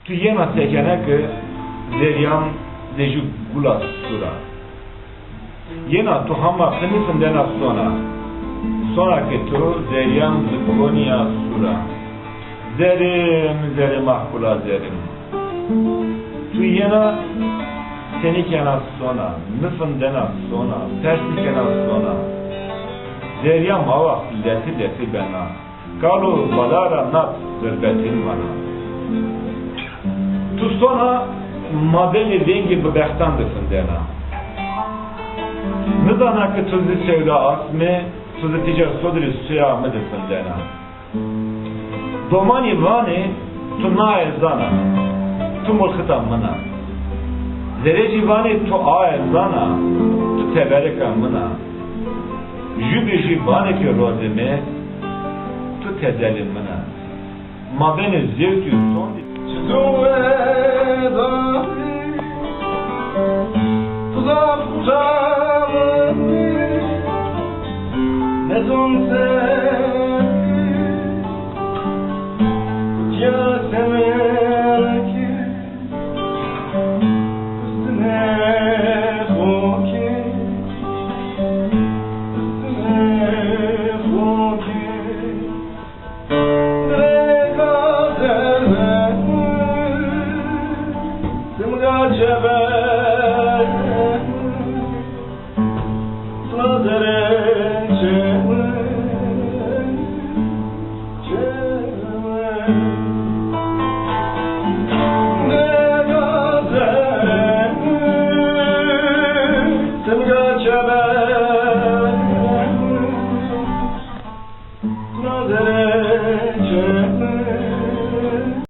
Tu yema sekene ki zeryan deju gula sura. Yena tu hama kınısın dena sonra ki tu zeryan zikonia sura. Zerim mahkula zerim. Tu yena seni kenar sona, nıfın dena sona, tersi kenar sona. Zeryan hava leti bena. Kalu balara nat zırbetin bana. Tu sona madeni dengi bebektan dıfın dena. Nıdana ki tuzi sevda asmi, tuzi tica sodri suya mı dıfın dena. Domani vani tu nae zana, tu mulkıta mına. Zereci vani tu ae zana, tu teberika mına. Jübişi vani ki rozime, tu tezelim mına. Ma beni zevki son Çizove dahi Tuzak uçağımı Ne son sevgi Ya sever ki Üstüne hoki Üstüne hoki Mother